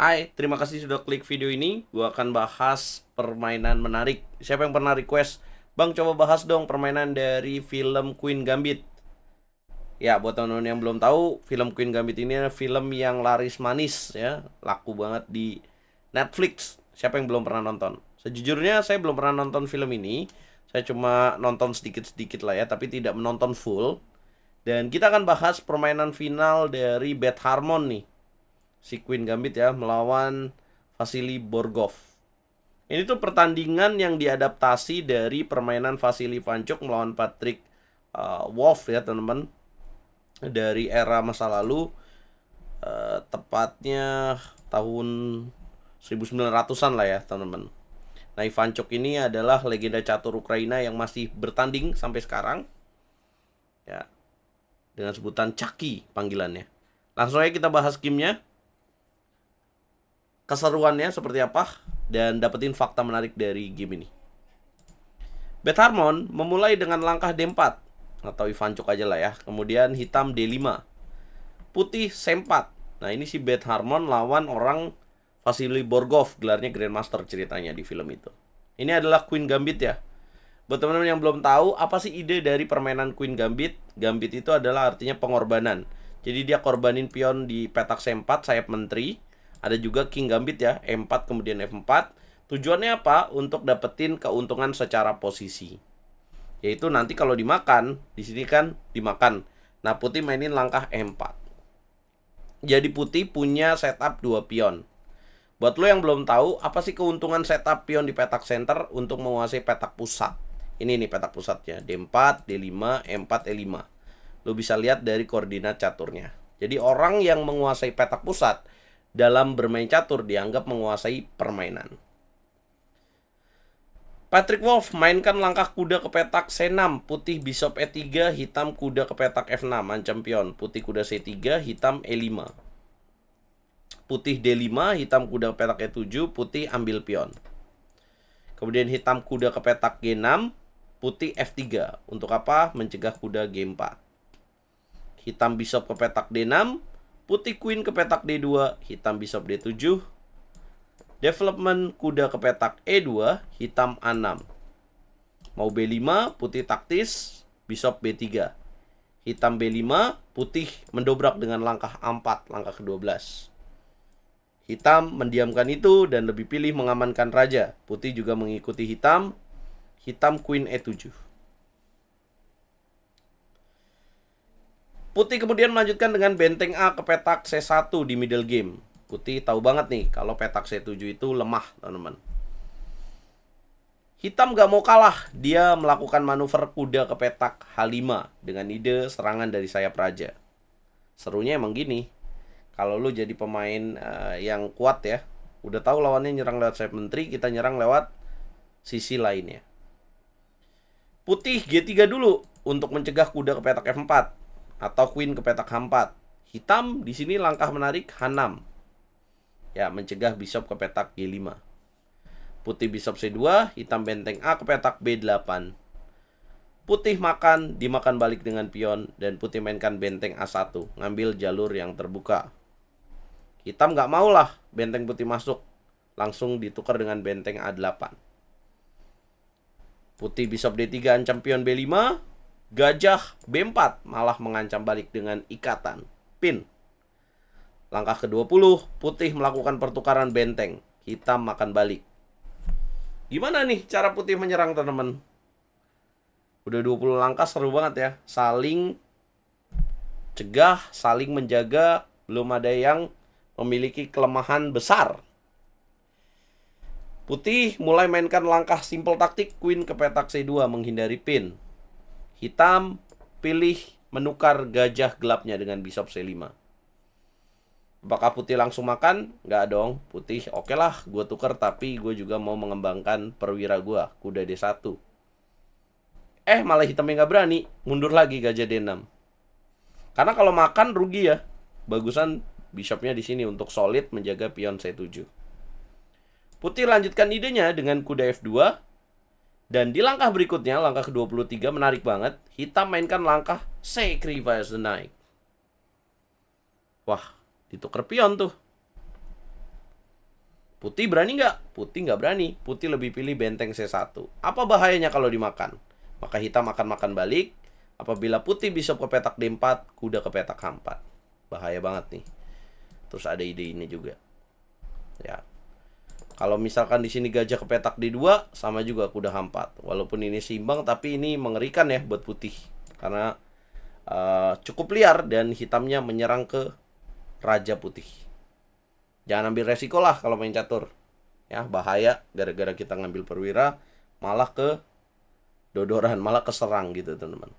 Hai, terima kasih sudah klik video ini. Gua akan bahas permainan menarik. Siapa yang pernah request, Bang coba bahas dong permainan dari film Queen Gambit. Ya, buat teman-teman yang belum tahu, film Queen Gambit ini adalah film yang laris manis ya, laku banget di Netflix. Siapa yang belum pernah nonton? Sejujurnya saya belum pernah nonton film ini. Saya cuma nonton sedikit-sedikit lah ya, tapi tidak menonton full. Dan kita akan bahas permainan final dari Beth Harmon nih, si Queen Gambit ya, melawan Vasily Borgov. Ini tuh pertandingan yang diadaptasi dari permainan Vasily Vanchuk melawan Patrick Wolf ya teman-teman, dari era masa lalu, tepatnya tahun 1900-an lah ya teman-teman. Nah, Ivanchuk ini adalah legenda catur Ukraina yang masih bertanding sampai sekarang ya, dengan sebutan Chucky panggilannya. Langsung aja kita bahas gamenya, keseruannya seperti apa, dan dapetin fakta menarik dari game ini. Beth Harmon memulai dengan langkah D4 atau Ivanchuk aja lah ya. Kemudian hitam D5, putih C4. Nah, ini si Beth Harmon lawan orang Vasily Borgov, gelarnya Grandmaster ceritanya di film itu. Ini adalah Queen Gambit ya. Buat teman-teman yang belum tahu, apa sih ide dari permainan Queen Gambit? Gambit itu adalah artinya pengorbanan. Jadi dia korbanin pion di petak C4, sayap menteri. Ada juga King Gambit ya, E4 kemudian F4. Tujuannya apa? Untuk dapetin keuntungan secara posisi. Yaitu nanti kalau dimakan, di sini kan dimakan. Nah, putih mainin langkah E4. Jadi putih punya setup 2 pion. Buat lo yang belum tahu, apa sih keuntungan setup pion di petak center untuk menguasai petak pusat? Ini nih petak pusatnya, D4, D5, E4, E5. Lo bisa lihat dari koordinat caturnya. Jadi orang yang menguasai petak pusat dalam bermain catur dianggap menguasai permainan. Patrick Wolf mainkan langkah kuda ke petak C6, putih bishop E3, hitam kuda ke petak F6, ancam pion. Putih kuda C3, hitam E5. Putih D5, hitam kuda ke petak E7, putih ambil pion. Kemudian hitam kuda ke petak G6, putih F3. Untuk apa? Mencegah kuda G4. Hitam bishop ke petak D6, putih queen ke petak D2, hitam bishop D7. Development kuda ke petak E2, hitam A6. Mau B5, putih taktis, bishop B3. Hitam B5, putih mendobrak dengan langkah A4, langkah ke-12. Hitam mendiamkan itu dan lebih pilih mengamankan raja. Putih juga mengikuti hitam. Hitam queen E7. Putih kemudian melanjutkan dengan benteng A ke petak C1 di middle game. Putih tahu banget nih kalau petak C7 itu lemah, teman-teman. Hitam gak mau kalah. Dia melakukan manuver kuda ke petak H5 dengan ide serangan dari sayap raja. Serunya emang gini. Kalau lu jadi pemain yang kuat ya, udah tahu lawannya nyerang lewat sayap menteri, kita nyerang lewat sisi lainnya. Putih G3 dulu untuk mencegah kuda ke petak F4 atau queen ke petak H4. Hitam di sini langkah menarik H6. Ya, mencegah bishop ke petak G5. Putih bishop C2, hitam benteng A ke petak B8. Putih dimakan balik dengan pion, dan putih mainkan benteng A1, ngambil jalur yang terbuka. Hitam gak mau lah benteng putih masuk, langsung ditukar dengan benteng A8. Putih bishop D3 ancam pion B5, gajah B4 malah mengancam balik dengan ikatan, pin. Langkah ke-20, putih melakukan pertukaran benteng, hitam makan balik. Gimana nih cara putih menyerang, teman-teman? Udah 20 langkah, seru banget ya. Saling cegah, saling menjaga, belum ada yang memiliki kelemahan besar. Putih mulai mainkan langkah simple taktik, queen ke petak C2 menghindari pin. Hitam pilih menukar gajah gelapnya dengan bishop C5. Apakah putih langsung makan? Nggak dong. Putih oke lah, gue tuker, tapi gue juga mau mengembangkan perwira gue, kuda D1. Malah hitamnya nggak berani, mundur lagi gajah D6. Karena kalau makan rugi ya. Bagusan bishopnya di sini untuk solid menjaga pion C7. Putih lanjutkan idenya dengan kuda F2. Dan di langkah berikutnya, langkah ke-23 menarik banget. Hitam mainkan langkah Sacrifice the Knight. Wah, ditukar pion tuh. Putih berani nggak? Putih nggak berani. Putih lebih pilih benteng C1. Apa bahayanya kalau dimakan? Maka hitam akan makan balik. Apabila putih bishop ke petak D4, kuda ke petak H4. Bahaya banget nih. Terus ada ide ini juga. Ya. Kalau misalkan di sini gajah ke petak D2, sama juga kuda H4. Walaupun ini seimbang, tapi ini mengerikan ya buat putih. Karena cukup liar dan hitamnya menyerang ke raja putih. Jangan ambil resiko lah kalau main catur. Ya, bahaya gara-gara kita ngambil perwira malah ke dodoran, malah keserang gitu, teman-teman.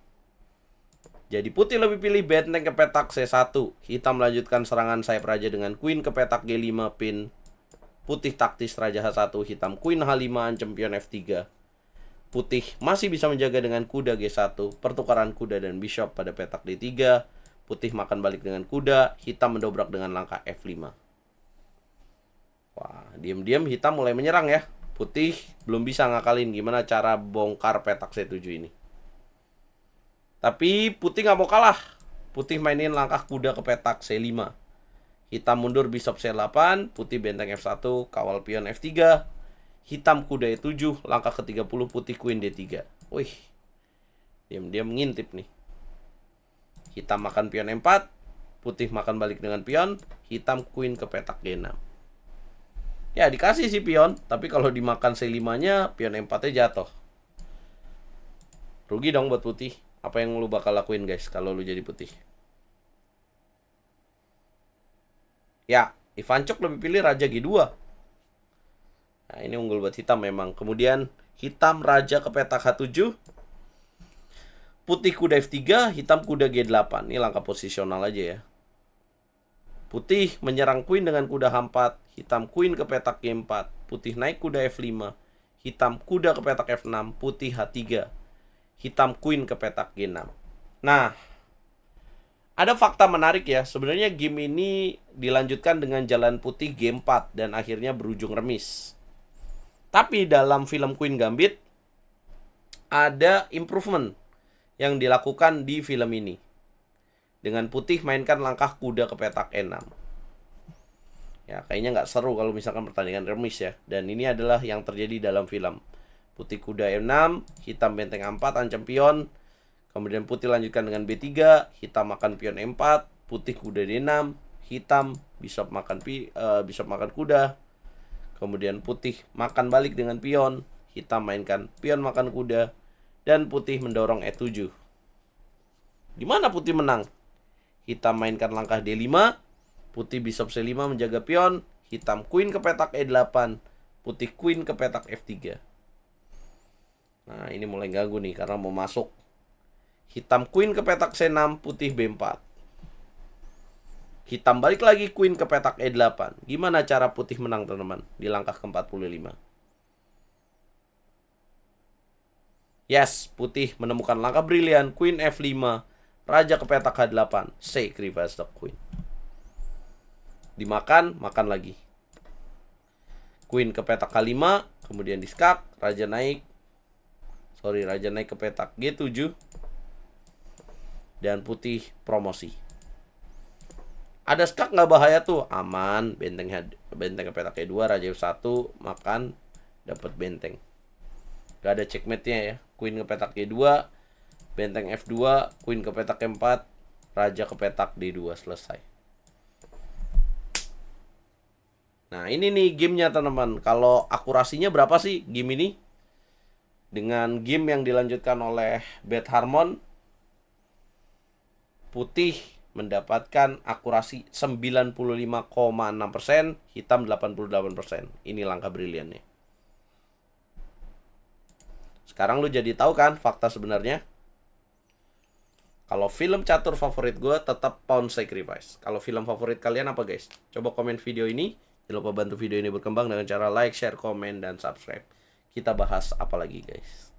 Jadi putih lebih pilih benteng ke petak C1. Hitam melanjutkan serangan sayap raja dengan queen ke petak G5 pin. Putih taktis raja H1, hitam queen H5 ancam pion F3. Putih masih bisa menjaga dengan kuda G1, pertukaran kuda dan bishop pada petak D3. Putih makan balik dengan kuda, hitam mendobrak dengan langkah F5. Wah, diam-diam hitam mulai menyerang ya. Putih belum bisa ngakalin gimana cara bongkar petak C7 ini. Tapi putih nggak mau kalah. Putih mainin langkah kuda ke petak C5. Hitam mundur bishop C8, putih benteng F1, kawal pion F3. Hitam kuda E7, langkah ke-30 putih queen D3. Wih, diam-diam ngintip nih. Hitam makan pion M4, putih makan balik dengan pion, hitam queen ke petak G6. Ya, dikasih sih pion, tapi kalau dimakan C5-nya, pion M4-nya jatuh. Rugi dong buat putih. Apa yang lu bakal lakuin guys kalau lu jadi putih? Ya, Ivancuk lebih pilih raja G2. Nah, ini unggul buat hitam memang. Kemudian hitam raja ke petak H7. Putih kuda F3, hitam kuda G8. Ini langkah posisional aja ya. Putih menyerang queen dengan kuda H4, hitam queen ke petak G4, putih naik kuda F5, hitam kuda ke petak F6, putih H3, hitam queen ke petak G6. Nah, ada fakta menarik ya. Sebenarnya game ini dilanjutkan dengan jalan putih G4 dan akhirnya berujung remis. Tapi dalam film Queen Gambit ada improvement yang dilakukan di film ini. Dengan putih mainkan langkah kuda ke petak E6. Ya, kayaknya nggak seru kalau misalkan pertandingan remis ya. Dan ini adalah yang terjadi dalam film. Putih kuda E6, hitam benteng A4, ancam pion. Kemudian putih lanjutkan dengan B3, hitam makan pion E4, putih kuda D6, hitam bishop makan kuda. Kemudian putih makan balik dengan pion, hitam mainkan pion makan kuda, dan putih mendorong E7. Di mana putih menang? Hitam mainkan langkah D5, putih bishop C5 menjaga pion, hitam queen ke petak E8, putih queen ke petak F3. Nah, ini mulai ganggu nih karena mau masuk. Hitam queen ke petak C6, putih B4. Hitam balik lagi queen ke petak E8. Gimana cara putih menang teman-teman di langkah ke-45? Yes, putih menemukan langkah brilian, queen F5. Raja ke petak H8, sacrifice the queen. Dimakan, makan lagi. Queen ke petak H5, kemudian diskak, raja naik ke petak G7. Dan putih promosi. Ada skak nggak bahaya tuh? Aman, benteng ke petak E2, raja F1, makan, dapat benteng. Gak ada checkmate-nya ya. Queen ke petak G2, benteng F2, queen ke petak E4, raja ke petak D2, selesai. Nah, ini nih gamenya teman-teman. Kalau akurasinya berapa sih game ini? Dengan game yang dilanjutkan oleh Bet Harmon, putih mendapatkan akurasi 95,6%, hitam 88%. Ini langkah briliannya. Sekarang lu jadi tahu kan fakta sebenarnya? Kalau film catur favorit gue tetap Pawn Sacrifice. Kalau film favorit kalian apa guys? Coba komen video ini. Jangan lupa bantu video ini berkembang dengan cara like, share, komen, dan subscribe. Kita bahas apa lagi guys?